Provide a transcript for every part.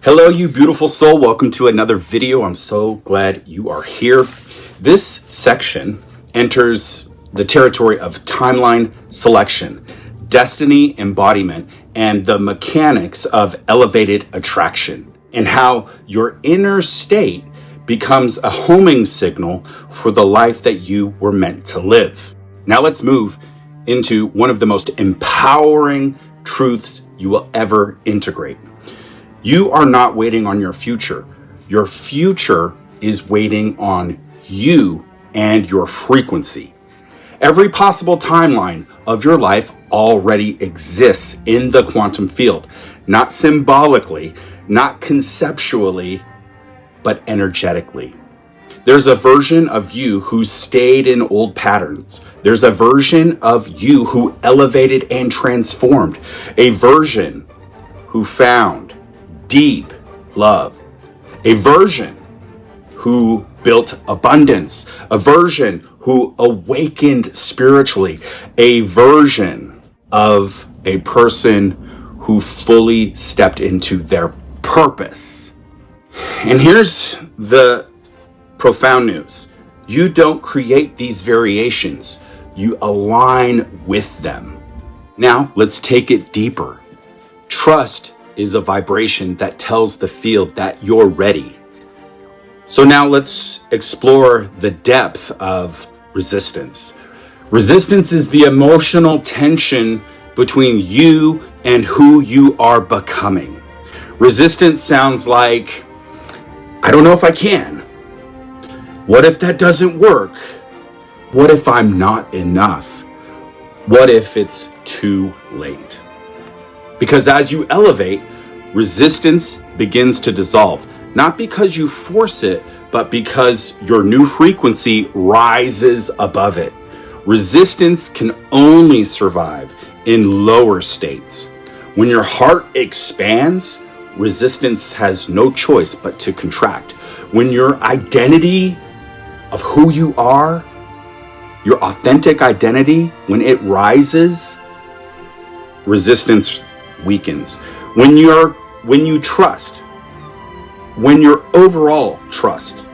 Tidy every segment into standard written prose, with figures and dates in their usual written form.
Hello, you beautiful soul. Welcome to another video. I'm so glad you are here. This section enters the territory of timeline selection, destiny embodiment, and the mechanics of elevated attraction, and how your inner state becomes a homing signal for the life that you were meant to live. Now let's move into one of the most empowering truths you will ever integrate. You are not waiting on your future. Your future is waiting on you and your frequency. Every possible timeline of your life already exists in the quantum field, not symbolically, not conceptually, but energetically. There's a version of you who stayed in old patterns. There's a version of you who elevated and transformed, a version who found deep love, a version who built abundance, a version who awakened spiritually, a version of a person who fully stepped into their purpose. And here's the profound news. You don't create these variations, you align with them. Now let's take it deeper. Trust is a vibration that tells the field that you're ready. So now let's explore the depth of resistance. Resistance is the emotional tension between you and who you are becoming. Resistance sounds like, I don't know if I can. What if that doesn't work? What if I'm not enough? What if it's too late? Because as you elevate, resistance begins to dissolve, not because you force it, but because your new frequency rises above it. Resistance can only survive in lower states. When your heart expands, resistance has no choice but to contract. When your identity of who you are, your authentic identity, when it rises, resistance weakens. When you trust, when your overall trust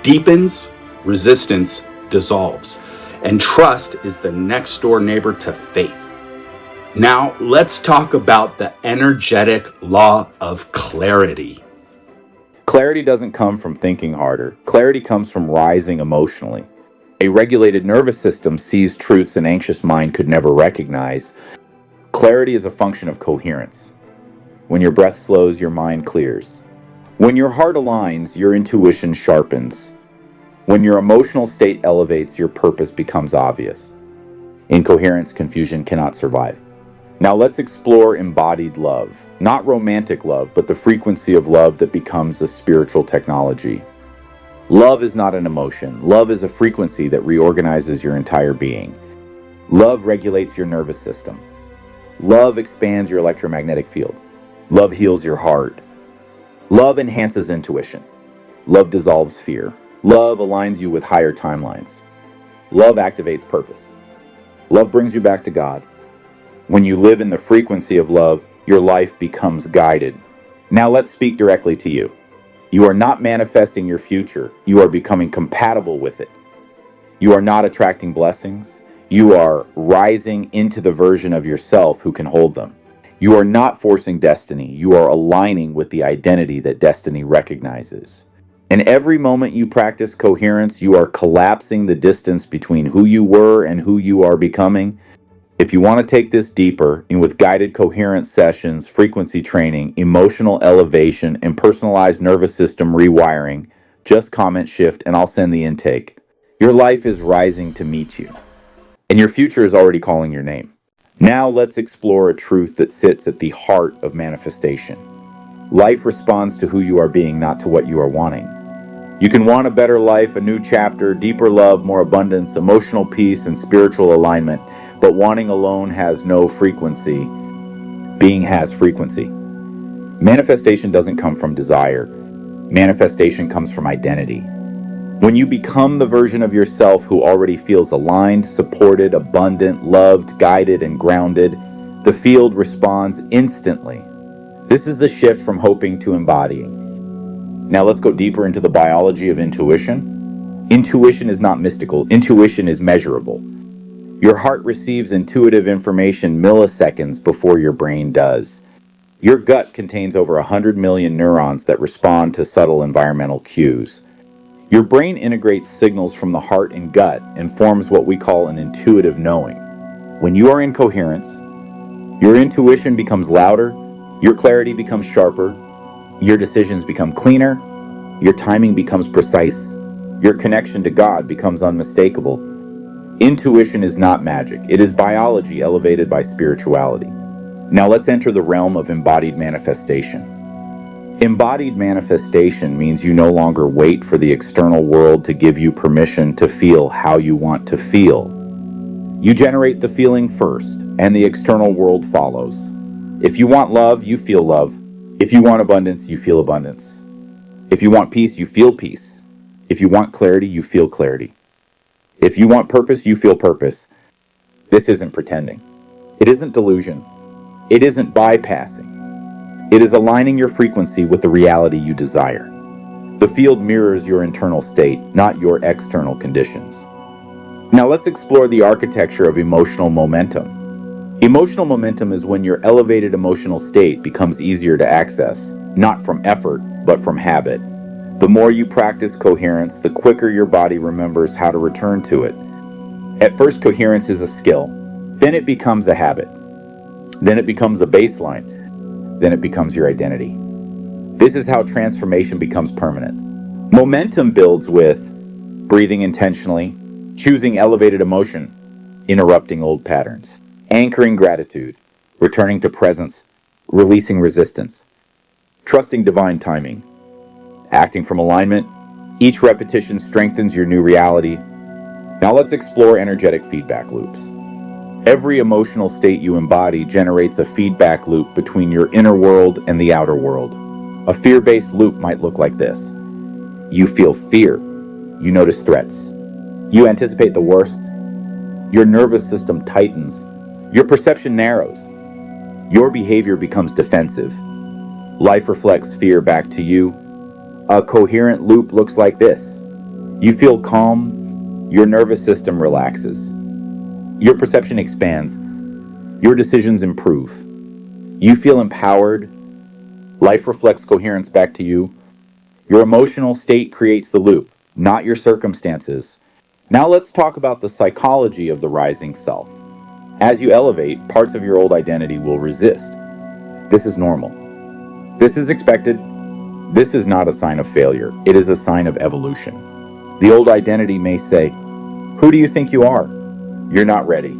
deepens, resistance dissolves. And trust is the next door neighbor to faith. Now let's talk about the energetic law of clarity. Clarity doesn't come from thinking harder. Clarity comes from rising emotionally. A regulated nervous system sees truths an anxious mind could never recognize. Clarity is a function of coherence. When your breath slows, your mind clears. When your heart aligns, your intuition sharpens. When your emotional state elevates, your purpose becomes obvious. Incoherence, confusion cannot survive. Now let's explore embodied love. Not romantic love, but the frequency of love that becomes a spiritual technology. Love is not an emotion. Love is a frequency that reorganizes your entire being. Love regulates your nervous system. Love expands your electromagnetic field. Love heals your heart. Love enhances intuition. Love dissolves fear. Love aligns you with higher timelines. Love activates purpose. Love brings you back to God. When you live in the frequency of love, your life becomes guided. Now let's speak directly to you. You are not manifesting your future. You are becoming compatible with it. You are not attracting blessings. You are rising into the version of yourself who can hold them. You are not forcing destiny. You are aligning with the identity that destiny recognizes. In every moment you practice coherence, you are collapsing the distance between who you were and who you are becoming. If you want to take this deeper, and with guided coherence sessions, frequency training, emotional elevation, and personalized nervous system rewiring, just comment shift and I'll send the intake. Your life is rising to meet you, and your future is already calling your name. Now let's explore a truth that sits at the heart of manifestation. Life responds to who you are being, not to what you are wanting. You can want a better life, a new chapter, deeper love, more abundance, emotional peace, and spiritual alignment, but wanting alone has no frequency. Being has frequency. Manifestation doesn't come from desire. Manifestation comes from identity. When you become the version of yourself who already feels aligned, supported, abundant, loved, guided, and grounded, the field responds instantly. This is the shift from hoping to embodying. Now let's go deeper into the biology of intuition. Intuition is not mystical. Intuition is measurable. Your heart receives intuitive information milliseconds before your brain does. Your gut contains over 100 million neurons that respond to subtle environmental cues. Your brain integrates signals from the heart and gut and forms what we call an intuitive knowing. When you are in coherence, your intuition becomes louder, your clarity becomes sharper, your decisions become cleaner, your timing becomes precise, your connection to God becomes unmistakable. Intuition is not magic, it is biology elevated by spirituality. Now let's enter the realm of embodied manifestation. Embodied manifestation means you no longer wait for the external world to give you permission to feel how you want to feel. You generate the feeling first, and the external world follows. If you want love, you feel love. If you want abundance, you feel abundance. If you want peace, you feel peace. If you want clarity, you feel clarity. If you want purpose, you feel purpose. This isn't pretending. It isn't delusion. It isn't bypassing. It is aligning your frequency with the reality you desire. The field mirrors your internal state, not your external conditions. Now let's explore the architecture of emotional momentum. Emotional momentum is when your elevated emotional state becomes easier to access, not from effort, but from habit. The more you practice coherence, the quicker your body remembers how to return to it. At first, coherence is a skill. Then it becomes a habit. Then it becomes a baseline. Then it becomes your identity. This is how transformation becomes permanent. Momentum builds with breathing intentionally, choosing elevated emotion, interrupting old patterns, anchoring gratitude, returning to presence, releasing resistance, trusting divine timing, acting from alignment. Each repetition strengthens your new reality. Now let's explore energetic feedback loops. Every emotional state you embody generates a feedback loop between your inner world and the outer world. A fear-based loop might look like this. You feel fear. You notice threats. You anticipate the worst. Your nervous system tightens. Your perception narrows. Your behavior becomes defensive. Life reflects fear back to you. A coherent loop looks like this. You feel calm. Your nervous system relaxes. Your perception expands. Your decisions improve. You feel empowered. Life reflects coherence back to you. Your emotional state creates the loop, not your circumstances. Now let's talk about the psychology of the rising self. As you elevate, parts of your old identity will resist. This is normal. This is expected. This is not a sign of failure. It is a sign of evolution. The old identity may say, "Who do you think you are? You're not ready.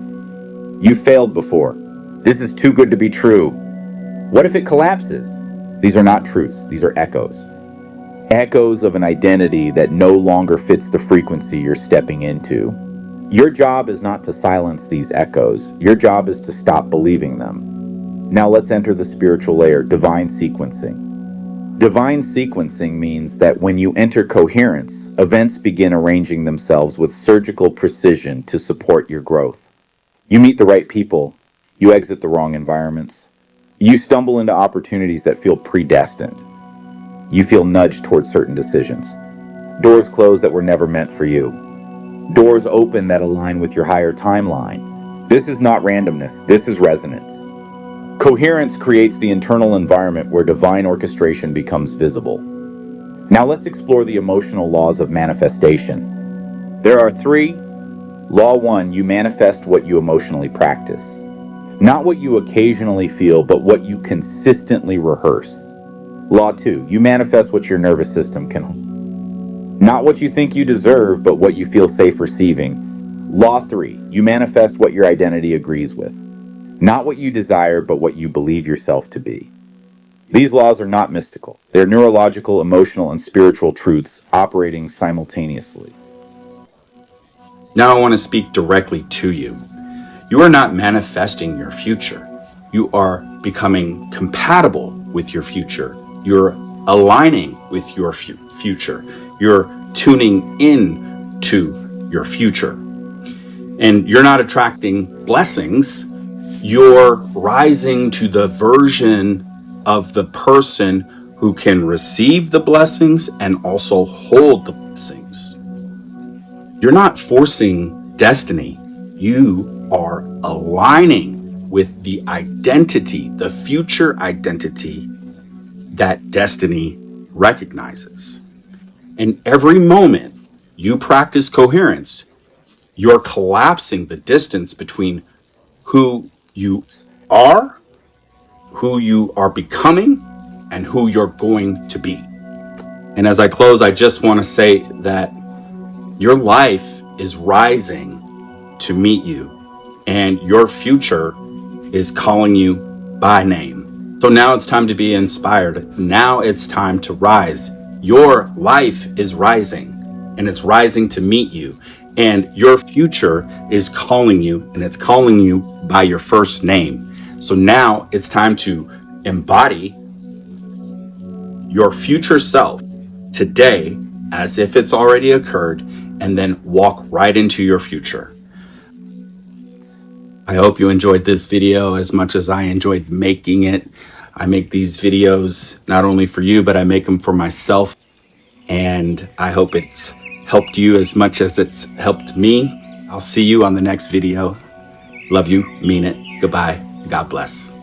You failed before. This is too good to be true. What if it collapses?" These are not truths. These are echoes. Echoes of an identity that no longer fits the frequency you're stepping into. Your job is not to silence these echoes. Your job is to stop believing them. Now let's enter the spiritual layer, divine sequencing. Divine sequencing means that when you enter coherence, events begin arranging themselves with surgical precision to support your growth. You meet the right people. You exit the wrong environments. You stumble into opportunities that feel predestined. You feel nudged towards certain decisions. Doors close that were never meant for you. Doors open that align with your higher timeline. This is not randomness. This is resonance. Coherence creates the internal environment where divine orchestration becomes visible. Now let's explore the emotional laws of manifestation. There are three. Law 1, you manifest what you emotionally practice. Not what you occasionally feel, but what you consistently rehearse. Law 2, you manifest what your nervous system can hold. Not what you think you deserve, but what you feel safe receiving. Law 3, you manifest what your identity agrees with. Not what you desire, but what you believe yourself to be. These laws are not mystical. They're neurological, emotional, and spiritual truths operating simultaneously. Now I want to speak directly to you. You are not manifesting your future. You are becoming compatible with your future. You're aligning with your future. You're tuning in to your future. And you're not attracting blessings. You're rising to the version of the person who can receive the blessings and also hold the blessings. You're not forcing destiny. You are aligning with the identity, the future identity that destiny recognizes. And every moment you practice coherence, you're collapsing the distance between who you are, who you are becoming, and who you're going to be. And as I close, I just want to say that your life is rising to meet you, and your future is calling you by name. So now it's time to be inspired. Now it's time to rise. Your life is rising, and it's rising to meet you. And your future is calling you, and it's calling you by your first name. So now it's time to embody your future self today as if it's already occurred, and then walk right into your future. I hope you enjoyed this video as much as I enjoyed making it. I make these videos not only for you, but I make them for myself. And I hope it's helped you as much as it's helped me. I'll see you on the next video. Love you, mean it. Goodbye. God bless.